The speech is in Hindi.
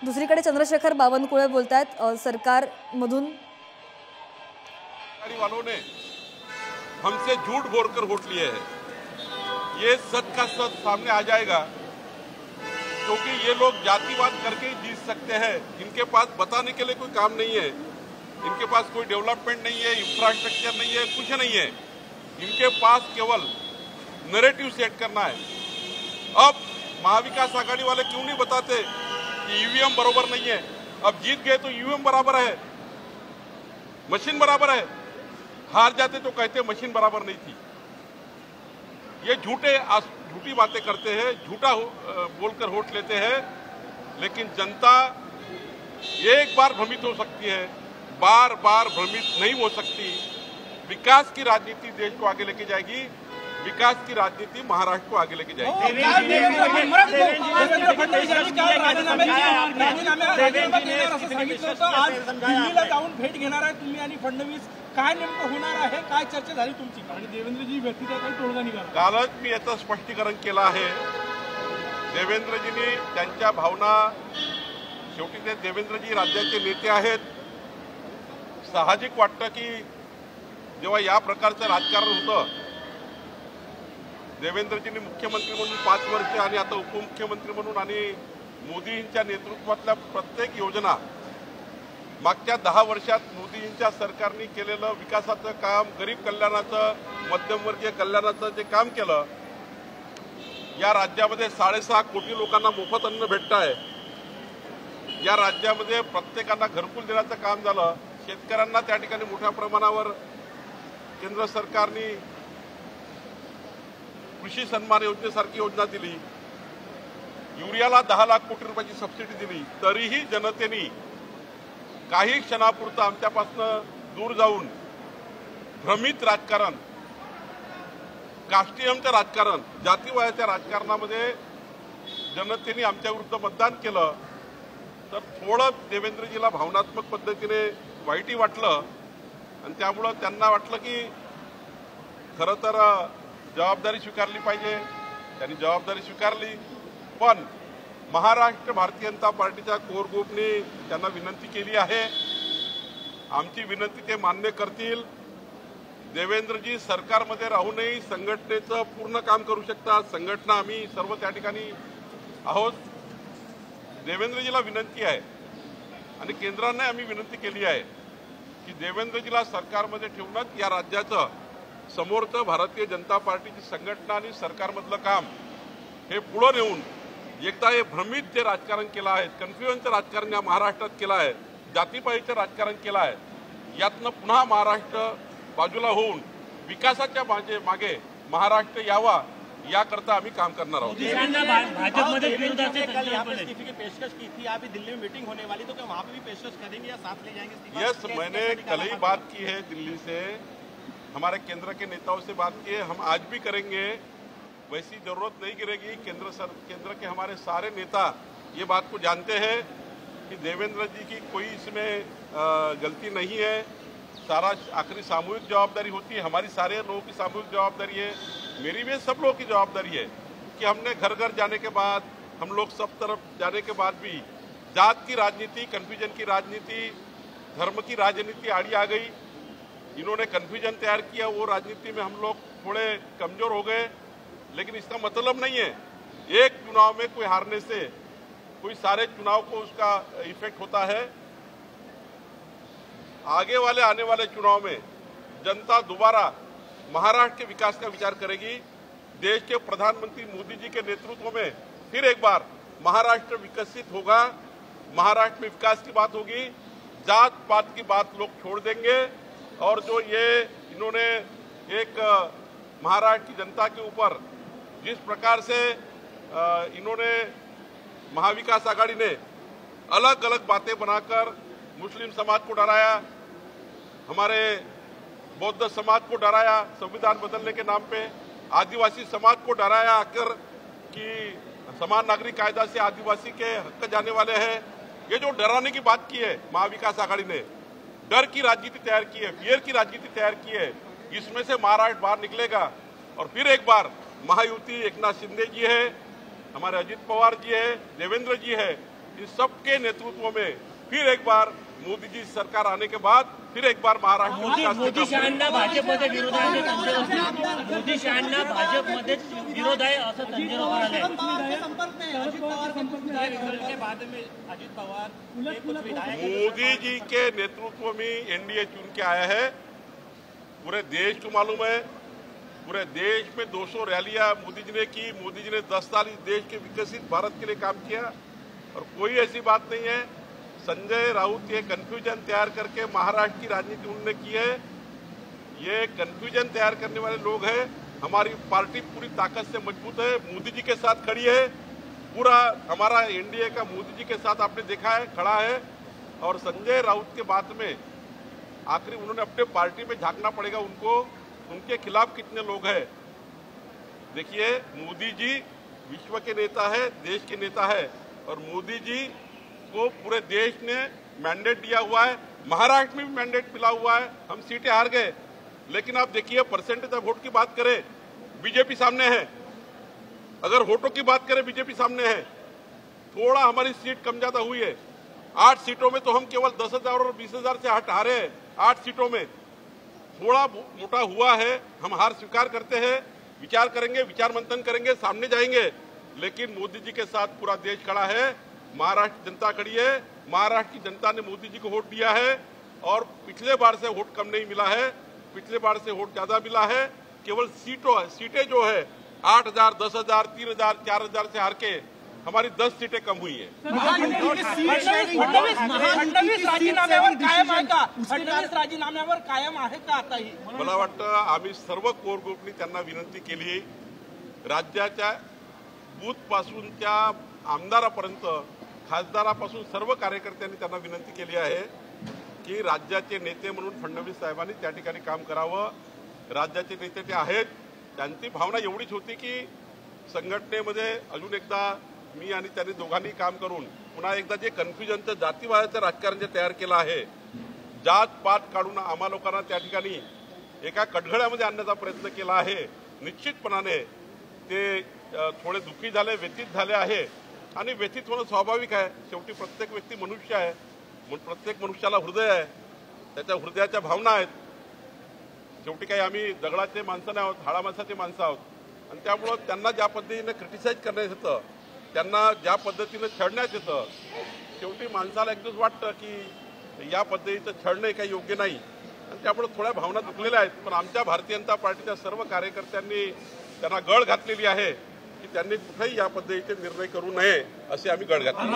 दुसरीकडे चंद्रशेखर बावनकुळे बोलतायत सरकारमधून वालों ने हमसे झूठ बोलकर वोट लिए हैं। ये सच का सच सामने आ जाएगा, क्योंकि ये लोग जातिवाद करके ही जीत सकते हैं। इनके पास बताने के लिए कोई काम नहीं है, इनके पास कोई डेवलपमेंट नहीं है, इंफ्रास्ट्रक्चर नहीं है, कुछ नहीं है। इनके पास केवल नैरेटिव सेट करना है। अब महाविकास आघाड़ी वाले क्यों नहीं बताते कि ईवीएम बराबर नहीं है? अब जीत गए तो ईवीएम बराबर है, मशीन बराबर है। हार जाते तो कहते मशीन बराबर नहीं थी। ये झूठी बातें करते हैं, झूठा बोलकर वोट लेते हैं, लेकिन जनता एक बार भ्रमित हो सकती है, बार बार भ्रमित नहीं हो सकती। विकास की राजनीति देश को आगे लेके जाएगी, विकास की राजनीति महाराष्ट्र को आगे लेके जाएगी। भेट घेणार आहे तुम्ही आणि फडणवीस, काय नेमकं होणार आहे, काय चर्चा झाली तुमची? आणि देवेंद्रजी व्यक्तीचा काही तोडगा निघाला? कालच मी याचं स्पष्टीकरण केलं आहे। देवेंद्रजींनी त्यांच्या भावना, शेवटी ते देवेंद्रजी राज्याचे नेते आहेत। साहजिक वाटतं की जेव्हा या प्रकारचं राजकारण होतं, देवेंद्रजींनी मुख्यमंत्री म्हणून 5 वर्ष आणि आता उपमुख्यमंत्री म्हणून आणि मोदींच्या नेतृत्वातल्या प्रत्येक योजना, मागच्या 10 वर्षात मोदींच्या सरकारने केलेलं विकासाचं काम, गरीब कल्याणाचं, मध्यमवर्गीय कल्याणाचं जे काम केलं, या राज्यामध्ये 6.5 कोटी लोकांना मोफत अन्न भेटत आहे। या राज्यामध्ये प्रत्येकाला घरकुल देण्याचं काम झालं। शेतकऱ्यांना त्या ठिकाणी मोठ्या प्रमाणावर केंद्र सरकारने कृषी सन्मान योजनेसारखी योजना दिली। युरियाला 10 लाख कोटी रुपयाची सबसिडी दिली। तरीही जनतेने काही क्षणापुरतं आमच्यापासून दूर जाऊन भ्रमित राजकारण, कास्टियमचं राजकारण, जातीवादाच्या राजकारणामध्ये जनतेने आमच्या विरुद्ध मतदान केलं। तर थोडं देवेंद्रजीला भावनात्मक पद्धतीने वाईटही वाटलं आणि त्यामुळं त्यांना वाटलं की खरं तर जबाबदारी स्वीकारली पाहिजे। त्यांनी जबाबदारी स्वीकारली, पण महाराष्ट्र भारतीय जनता पार्टीच्या कोर ग्रुपने त्यांना विनंती केली आहे। आमची विनंती ते मान्य करतील। देवेंद्रजी सरकारमध्ये राहूनही संघटनेचं पूर्ण काम करू शकतात। संघटना आम्ही सर्व त्या ठिकाणी आहोत। देवेंद्रजीला विनंती आहे आणि केंद्राने आम्ही विनंती केली आहे की देवेंद्रजीला सरकारमध्ये ठेवूनच या राज्याचं समोरचं भारतीय जनता पार्टीची संघटना आणि सरकारमधलं काम हे पुढे नेऊन एकदा हे भ्रमित जे राजकारण केलं आहे, कन्फ्युजनचं राजकारण या महाराष्ट्रात केलं आहे, जातीपातीचं राजकारण केलं आहे, यातनं पुन्हा महाराष्ट्र बाजूला होऊन विकासाच्या मागे महाराष्ट्र यावा याकरता आम्ही काम करणार आहोत। पेशकश की थी, अभी दिल्ली में मीटिंग होने वाली, तो क्या वहाँ पे भी पेशकश करेंगे या साथ ले जाएंगे? यस, मैंने कल ही बात की है दिल्ली से, हमारे केंद्र के नेताओं से बात की है। हम आज भी करेंगे, वैसी जरूरत नहीं गिरेगी। केंद्र के हमारे सारे नेता ये बात को जानते हैं कि देवेंद्र जी की कोई इसमें गलती नहीं है। सारा आखिरी सामूहिक जवाबदारी होती है, हमारी सारे लोगों की सामूहिक जवाबदारी है, मेरी भी सब लोगों की जवाबदारी है कि हमने घर घर जाने के बाद, हम लोग सब तरफ जाने के बाद भी जात की राजनीति, कन्फ्यूजन की राजनीति, धर्म की राजनीति आड़ी आ गई। इन्होंने कन्फ्यूजन तैयार किया, वो राजनीति में हम लोग थोड़े कमजोर हो गए। लेकिन इसका मतलब नहीं है एक चुनाव में कोई हारने से कोई सारे चुनाव को उसका इफेक्ट होता है। आने वाले चुनाव में जनता दोबारा महाराष्ट्र के विकास का विचार करेगी। देश के प्रधानमंत्री मोदी जी के नेतृत्व में फिर एक बार महाराष्ट्र विकसित होगा। महाराष्ट्र में विकास की बात होगी, जात पात की बात लोग छोड़ देंगे। और जो ये इन्होंने एक महाराष्ट्र की जनता के ऊपर जिस प्रकार से इन्होंने महाविकास आघाड़ी ने अलग अलग बातें बनाकर मुस्लिम समाज को डराया, हमारे बौद्ध समाज को डराया संविधान बदलने के नाम पे, आदिवासी समाज को डराया आकर कि समान नागरिक कायदा से आदिवासी के हक जाने वाले हैं। ये जो डराने की बात की है महाविकास आघाड़ी ने, डर की राजनीति तैयार की है, फियर की राजनीति तैयार की है, इसमें से महाराष्ट्र बाहर निकलेगा। और फिर एक बार महायुति, एकनाथ शिंदे जी है, हमारे अजित पवार जी है, देवेंद्र जी है, इन सबके नेतृत्व में फिर एक बार मोदी जी सरकार आने के बाद फिर एक बार महाराष्ट्र मोदी शहांना भाजपमध्ये विरोध आहे मोदी शहांना भाजपमध्ये विरोध आहे असं संजय राऊत के बाद में अजित पवार ने कुछ विधायक मोदी जी के नेतृत्व में एनडीए चुन के आया है। पूरे देश को मालूम है, पूरे देश में 200 रैलियां मोदी जी ने की। मोदी जी ने 10 साल इस देश के विकसित भारत के लिए काम किया और कोई ऐसी बात नहीं है। संजय राउत ये कंफ्यूजन तैयार करके महाराष्ट्र की राजनीति उन्होंने की है। ये कंफ्यूजन तैयार करने वाले लोग हैं। हमारी पार्टी पूरी ताकत से मजबूत है, मोदी जी के साथ खड़ी है। पूरा हमारा एनडीए का मोदी जी के साथ आपने देखा है खड़ा है। और संजय राउत के बाद में आखिरी उन्होंने अपने पार्टी में झांकना पड़ेगा उनको, उनके खिलाफ कितने लोग हैं। देखिए, मोदी जी विश्व के नेता है, देश के नेता है और मोदी जी को पूरे देश ने मैंडेट दिया हुआ है। महाराष्ट्र में भी मैंडेट मिला हुआ है। हम सीटें हार गए, लेकिन आप देखिए परसेंटेज ऑफ वोट की बात करें, बीजेपी सामने है। अगर वोटों की बात करें, बीजेपी सामने है। थोड़ा हमारी सीट कम ज्यादा हुई है। 8 सीटों में तो हम केवल 10,000 और 20,000 से हारे हैं। 8 सीटों में थोड़ा मोटा हुआ है। हम हार स्वीकार करते हैं, विचार करेंगे, विचार मंथन करेंगे, सामने जाएंगे। लेकिन मोदी जी के साथ पूरा देश खड़ा है, महाराष्ट्र जनता खड़ी है। महाराष्ट्र की जनता ने मोदी जी को वोट दिया है और पिछले बार से वोट कम नहीं मिला है, पिछले बार से वोट ज्यादा मिला है। केवल सीटें जो है 8,000, 10,000, 3,000, 4,000 से हार के हमारी 10 सीटें कम हुई है। फडणवीस राजीनाम्यावर कायम आहे का? फडणवीस राजीनाम्यावर कायम आहे का आताही? मला वाटतं आम्ही सर्व कोर ग्रुपनी त्यांना विनंती केली। राज्याच्या बूथ पासूनच्या आमदारापर्यंत, खासदारापासून सर्व कार्यकर्त्यांनी त्यांना विनंती केली आहे की राज्याचे नेते म्हणून फडणवीस साहेबांनी त्या ठिकाणी काम करावं। राज्याचे नेते ते आहेत, त्यांची भावना एवढीच होती की संघटनेमध्ये अजून एकदा मी आणि त्यांनी दोघांनी काम करून पुन्हा एकदा जे कन्फ्युजनचं जातीवादाचं राजकारण जे तयार केलं आहे, जात पात काढून आम्हा लोकांना त्या ठिकाणी एका कटघळ्यामध्ये आणण्याचा प्रयत्न केला आहे। निश्चितपणाने ते थोडे दुःखी झाले, व्यथित झाले आहे आणि व्यथित होणं स्वाभाविक आहे। शेवटी प्रत्येक व्यक्ती मनुष्य आहे, प्रत्येक मनुष्याला हृदय आहे, त्याच्या हृदयाच्या भावना आहेत। शेवटी काही आम्ही दगडाचे माणसं नाही आहोत, हाडा माणसाचे माणसं आहोत आणि त्यामुळं त्यांना ज्या पद्धतीने क्रिटिसाइज करण्यात येतं, त्यांना ज्या पद्धतीने छळण्यात येतं, शेवटी माणसाला एक दिवस वाटतं की या पद्धतीचं छळणे काही योग्य नाही आणि त्यामुळे थोड्या भावना दुखलेल्या आहेत। पण आमच्या भारतीय जनता पार्टीच्या सर्व कार्यकर्त्यांनी त्यांना गळ घातलेली आहे की त्यांनी कुठेही या पद्धतीचे निर्णय करू नये असे आम्ही गळ घातले।